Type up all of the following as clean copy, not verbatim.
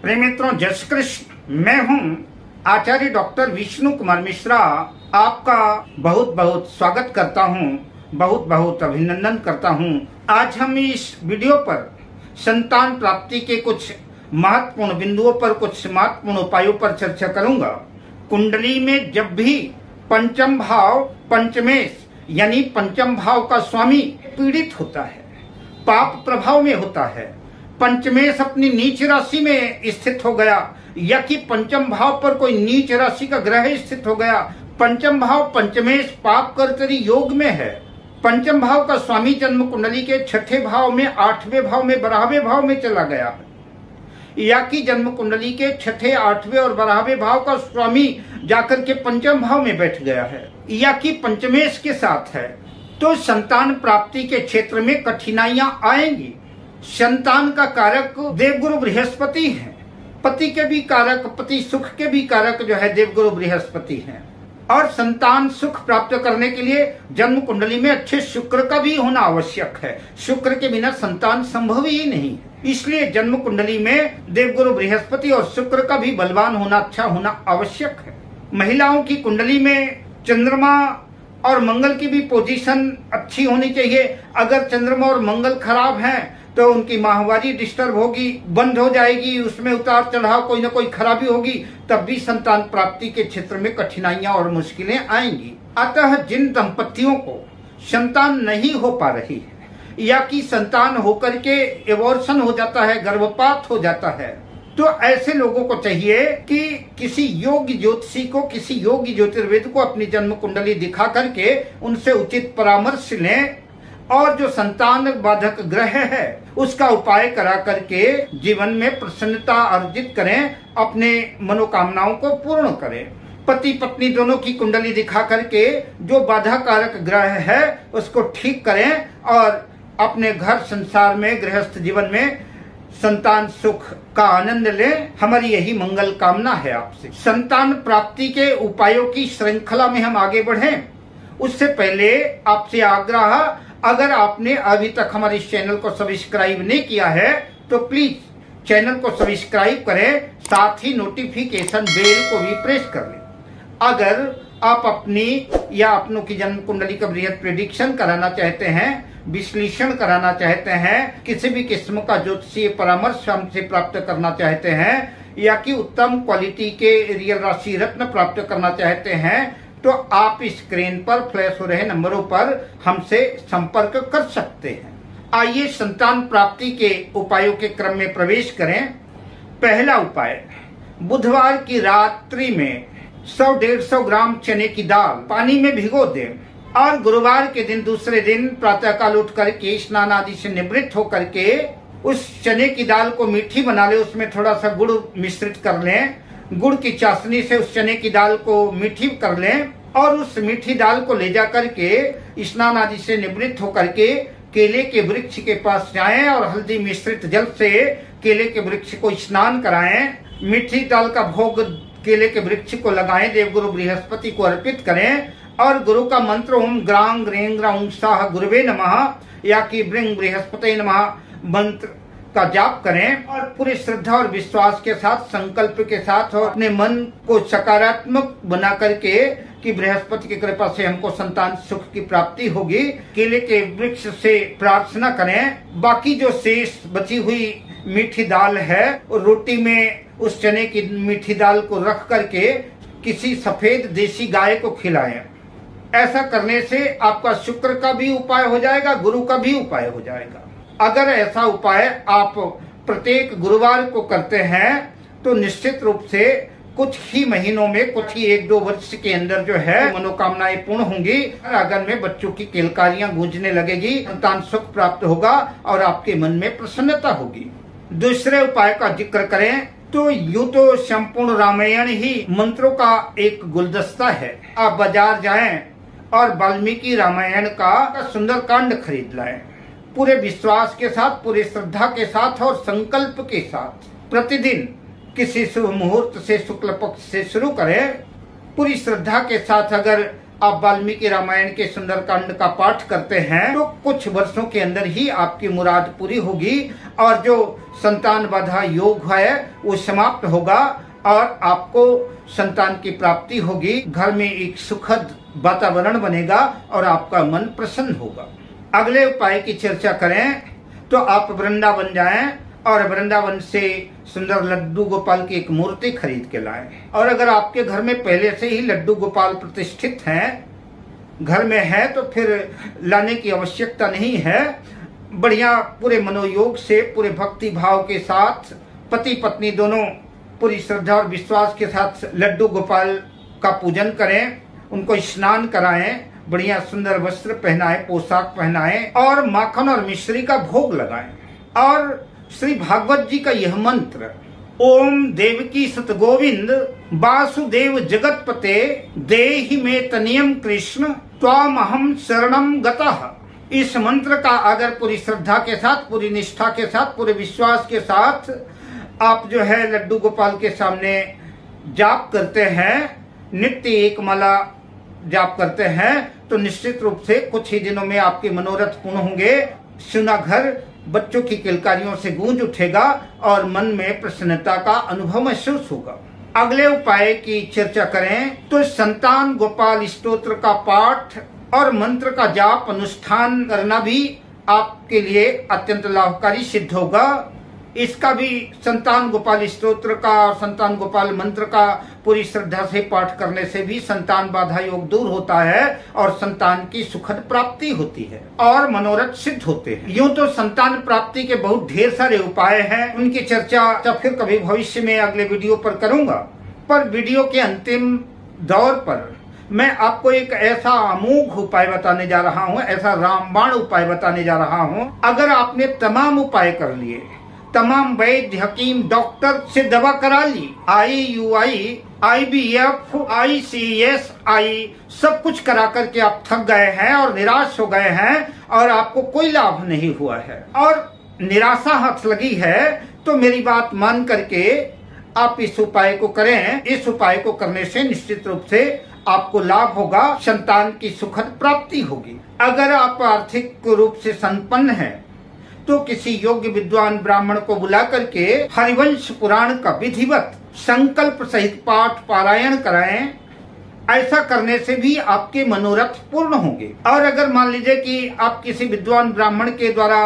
प्रिय मित्रों, जय श्री कृष्ण। मैं हूं आचार्य डॉक्टर विष्णु कुमार मिश्रा। आपका बहुत बहुत स्वागत करता हूं, बहुत बहुत अभिनंदन करता हूं। आज हम इस वीडियो पर संतान प्राप्ति के कुछ महत्वपूर्ण बिंदुओं पर, कुछ महत्वपूर्ण उपायों पर चर्चा करूंगा। कुंडली में जब भी पंचम भाव पंचमेश यानी पंचम भाव का स्वामी पीड़ित होता है, पाप प्रभाव में होता है, पंचमेश अपनी नीच राशि में स्थित हो गया या कि पंचम भाव पर कोई नीच राशि का ग्रह स्थित हो गया, पंचम भाव पंचमेश पाप कर्तरी योग में है, पंचम भाव का स्वामी जन्म कुंडली के छठे भाव में, आठवें भाव में, 12वें भाव में चला गया है, या कि जन्म कुंडली के छठे, आठवें और 12वें भाव का स्वामी जाकर के पंचम भाव में बैठ गया है, या कि पंचमेश के साथ है, तो संतान प्राप्ति के क्षेत्र में कठिनाइयां आएंगी। संतान का कारक देवगुरु बृहस्पति है, पति के भी कारक, पति सुख के भी कारक जो है देवगुरु बृहस्पति हैं। और संतान सुख प्राप्त करने के लिए जन्म कुंडली में अच्छे शुक्र का भी होना आवश्यक है। शुक्र के बिना संतान संभव ही नहीं है। इसलिए जन्म कुंडली में देवगुरु बृहस्पति और शुक्र का भी बलवान होना, अच्छा होना आवश्यक है। महिलाओं की कुंडली में चंद्रमा और मंगल की भी पोजीशन अच्छी होनी चाहिए। अगर चंद्रमा और मंगल खराब हैं तो उनकी माहवारी डिस्टर्ब होगी, बंद हो जाएगी, उसमें उतार चढ़ाव कोई ना कोई खराबी होगी, तब भी संतान प्राप्ति के क्षेत्र में कठिनाइयां और मुश्किलें आएंगी। अतः जिन दंपतियों को संतान नहीं हो पा रही है या कि संतान होकर के एबॉर्शन हो जाता है, गर्भपात हो जाता है, तो ऐसे लोगों को चाहिए कि किसी योग्य ज्योतिषी को, किसी योग्य ज्योतिर्वेद को अपनी जन्म कुंडली दिखा करके उनसे उचित परामर्श लें और जो संतान बाधक ग्रह है उसका उपाय करा करके जीवन में प्रसन्नता अर्जित करें, अपने मनोकामनाओं को पूर्ण करें। पति पत्नी दोनों की कुंडली दिखा करके जो बाधा कारक ग्रह है उसको ठीक करें और अपने घर संसार में, गृहस्थ जीवन में संतान सुख का आनंद लें। हमारी यही मंगल कामना है आपसे। संतान प्राप्ति के उपायों की श्रृंखला में हम आगे बढ़ें उससे पहले आपसे आग्रह, अगर आपने अभी तक हमारे इस चैनल को सब्सक्राइब नहीं किया है तो प्लीज चैनल को सब्सक्राइब करें, साथ ही नोटिफिकेशन बेल को भी प्रेस कर लें। अगर आप अपनी या अपनों की जन्म कुंडली का बृहद प्रेडिक्शन कराना चाहते हैं, विश्लेषण कराना चाहते हैं, किसी भी किस्म का ज्योतिषीय परामर्श हमसे प्राप्त करना चाहते हैं, या कि उत्तम क्वालिटी के रियल राशि रत्न प्राप्त करना चाहते हैं, तो आप स्क्रीन पर फ्लैश हो रहे नंबरों पर हमसे संपर्क कर सकते हैं। आइए संतान प्राप्ति के उपायों के क्रम में प्रवेश करें। पहला उपाय, बुधवार की रात्रि में 100-150 ग्राम चने की दाल पानी में भिगो दें और गुरुवार के दिन, दूसरे दिन प्रातःकाल उठ करके स्नान आदि से निवृत्त होकर के उस चने की दाल को मीठी बना ले, उसमें थोड़ा सा गुड़ मिश्रित कर लें, गुड़ की चाशनी से उस चने की दाल को मीठी कर लें और उस मीठी दाल को ले जा करके स्नान आदि से निवृत्त होकर के केले के वृक्ष के पास जाएं और हल्दी मिश्रित जल से केले के वृक्ष को स्नान कराएं। मीठी दाल का भोग केले के वृक्ष को लगाएं, देवगुरु बृहस्पति को अर्पित करें और गुरु का मंत्र ओम ग्रां ग्रें ग्रां साह गुरुवे नमः या कि ब्रिंग बृहस्पति नमः मंत्र का जाप करें और पूरी श्रद्धा और विश्वास के साथ, संकल्प के साथ और अपने मन को सकारात्मक बना करके कि बृहस्पति की कृपा से हमको संतान सुख की प्राप्ति होगी, केले के वृक्ष से प्रार्थना करें। बाकी जो शेष बची हुई मीठी दाल है और रोटी में उस चने की मीठी दाल को रख करके किसी सफेद देसी गाय को खिलाएं। ऐसा करने से आपका शुक्र का भी उपाय हो जाएगा, गुरु का भी उपाय हो जाएगा। अगर ऐसा उपाय आप प्रत्येक गुरुवार को करते हैं तो निश्चित रूप से कुछ ही महीनों में, कुछ ही 1-2 वर्ष के अंदर जो है मनोकामनाएं पूर्ण होंगी। आंगन में बच्चों की किलकारियां गूंजने लगेगी, संतान सुख प्राप्त होगा और आपके मन में प्रसन्नता होगी। दूसरे उपाय का जिक्र करें तो यूं तो संपूर्ण रामायण ही मंत्रों का एक गुलदस्ता है। आप बाजार जाएं और वाल्मीकि रामायण का सुंदर कांड खरीद लाएं, पूरे विश्वास के साथ, पूरी श्रद्धा के साथ और संकल्प के साथ प्रतिदिन किसी शुभ मुहूर्त से, शुक्ल पक्ष से शुरू करें। पूरी श्रद्धा के साथ अगर आप वाल्मीकि रामायण के सुंदरकांड का पाठ करते हैं तो कुछ वर्षों के अंदर ही आपकी मुराद पूरी होगी और जो संतान बाधा योग है वो समाप्त होगा और आपको संतान की प्राप्ति होगी। घर में एक सुखद वातावरण बनेगा और आपका मन प्रसन्न होगा। अगले उपाय की चर्चा करें तो आप वृंदावन जाएं और वृंदावन से सुंदर लड्डू गोपाल की एक मूर्ति खरीद के लाएं। और अगर आपके घर में पहले से ही लड्डू गोपाल प्रतिष्ठित हैं, घर में है, तो फिर लाने की आवश्यकता नहीं है। बढ़िया पूरे मनोयोग से, पूरे भक्ति भाव के साथ पति पत्नी दोनों पूरी श्रद्धा और विश्वास के साथ लड्डू गोपाल का पूजन करें, उनको स्नान कराएं, बढ़िया सुंदर वस्त्र पहनाएं, पोशाक पहनाएं और माखन और मिश्री का भोग लगाएं। और श्री भागवत जी का यह मंत्र, ओम देवकी सुत गोविंद वासुदेव जगतपते देहि मे तनियम कृष्ण त्वामहम शरणम गतः, इस मंत्र का अगर पूरी श्रद्धा के साथ, पूरी निष्ठा के साथ, पूरे विश्वास के साथ आप जो है लड्डू गोपाल के सामने जाप करते हैं, नित्य एक माला जाप करते हैं, तो निश्चित रूप से कुछ ही दिनों में आपके मनोरथ पूर्ण होंगे। सुना घर बच्चों की किलकारियों से गूंज उठेगा और मन में प्रसन्नता का अनुभव महसूस होगा। अगले उपाय की चर्चा करें तो संतान गोपाल स्तोत्र का पाठ और मंत्र का जाप अनुष्ठान करना भी आपके लिए अत्यंत लाभकारी सिद्ध होगा। इसका भी संतान गोपाल स्तोत्र का और संतान गोपाल मंत्र का पूरी श्रद्धा से पाठ करने से भी संतान बाधा योग दूर होता है और संतान की सुखद प्राप्ति होती है और मनोरथ सिद्ध होते हैं। यूं तो संतान प्राप्ति के बहुत ढेर सारे उपाय हैं, उनकी चर्चा फिर कभी भविष्य में अगले वीडियो पर करूंगा। पर वीडियो के अंतिम दौर पर मैं आपको एक ऐसा अमोघ उपाय बताने जा रहा हूँ, ऐसा रामबाण उपाय बताने जा रहा हूँ। अगर आपने तमाम उपाय कर लिए, तमाम वैद्य हकीम डॉक्टर से दवा करा ली, IUI IVF ICSI सब कुछ करा करके आप थक गए हैं और निराश हो गए हैं और आपको कोई लाभ नहीं हुआ है और निराशा हाथ लगी है, तो मेरी बात मान करके आप इस उपाय को करें। इस उपाय को करने से निश्चित रूप से आपको लाभ होगा, संतान की सुखद प्राप्ति होगी। अगर आप आर्थिक रूप से संपन्न हैं तो किसी योग्य विद्वान ब्राह्मण को बुला करके हरिवंश पुराण का विधिवत संकल्प सहित पाठ पारायण कराएं। ऐसा करने से भी आपके मनोरथ पूर्ण होंगे। और अगर मान लीजिए कि आप किसी विद्वान ब्राह्मण के द्वारा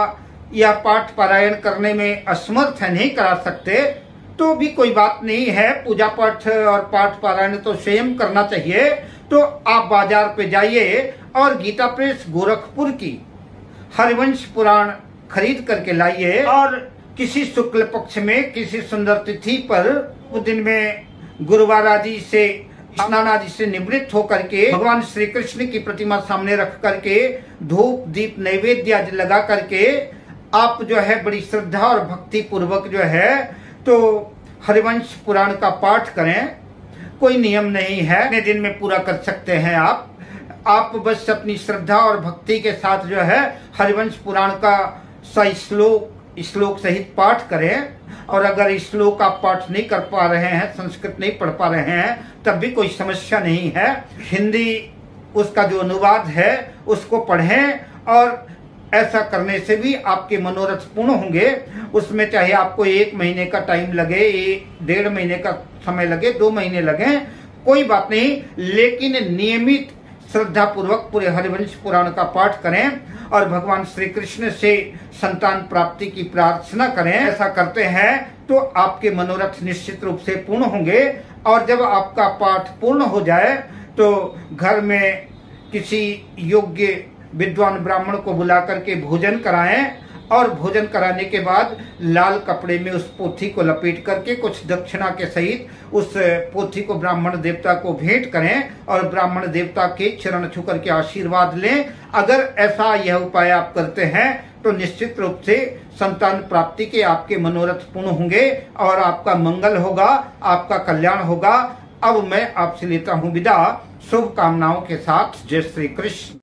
यह पाठ पारायण करने में असमर्थ है, नहीं करा सकते, तो भी कोई बात नहीं है। पूजा पाठ और पाठ पारायण तो स्वयं करना चाहिए। तो आप बाजार पे जाइए और गीता प्रेस गोरखपुर की हरिवंश पुराण खरीद करके लाइए और किसी शुक्ल पक्ष में किसी सुंदर तिथि पर, उस दिन में गुरुवार आदि से स्नान आदि से निवृत्त होकर के भगवान श्री कृष्ण की प्रतिमा सामने रख करके धूप दीप नैवेद्य आदि लगा करके आप जो है बड़ी श्रद्धा और भक्ति पूर्वक जो है तो हरिवंश पुराण का पाठ करें। कोई नियम नहीं है, अपने दिन में पूरा कर सकते हैं आप बस अपनी श्रद्धा और भक्ति के साथ जो है हरिवंश पुराण का श्लोक सहित पाठ करें। और अगर इस श्लोक आप पाठ नहीं कर पा रहे हैं, संस्कृत नहीं पढ़ पा रहे हैं, तब भी कोई समस्या नहीं है। हिंदी उसका जो अनुवाद है उसको पढ़ें और ऐसा करने से भी आपके मनोरथ पूर्ण होंगे। उसमें चाहे आपको 1 महीने का टाइम लगे, 1.5 महीने का समय लगे, 2 महीने लगे, कोई बात नहीं, लेकिन नियमित श्रद्धा पूर्वक पूरे हरिवंश पुराण का पाठ करें और भगवान श्री कृष्ण से संतान प्राप्ति की प्रार्थना करें। ऐसा करते हैं तो आपके मनोरथ निश्चित रूप से पूर्ण होंगे। और जब आपका पाठ पूर्ण हो जाए तो घर में किसी योग्य विद्वान ब्राह्मण को बुला करके भोजन कराएं और भोजन कराने के बाद लाल कपड़े में उस पोथी को लपेट करके कुछ दक्षिणा के सहित उस पोथी को ब्राह्मण देवता को भेंट करें और ब्राह्मण देवता के चरण छू करके आशीर्वाद लें। अगर ऐसा यह उपाय आप करते हैं तो निश्चित रूप से संतान प्राप्ति के आपके मनोरथ पूर्ण होंगे और आपका मंगल होगा, आपका कल्याण होगा। अब मैं आपसे लेता हूँ विदा, शुभकामनाओं के साथ। जय श्री कृष्ण।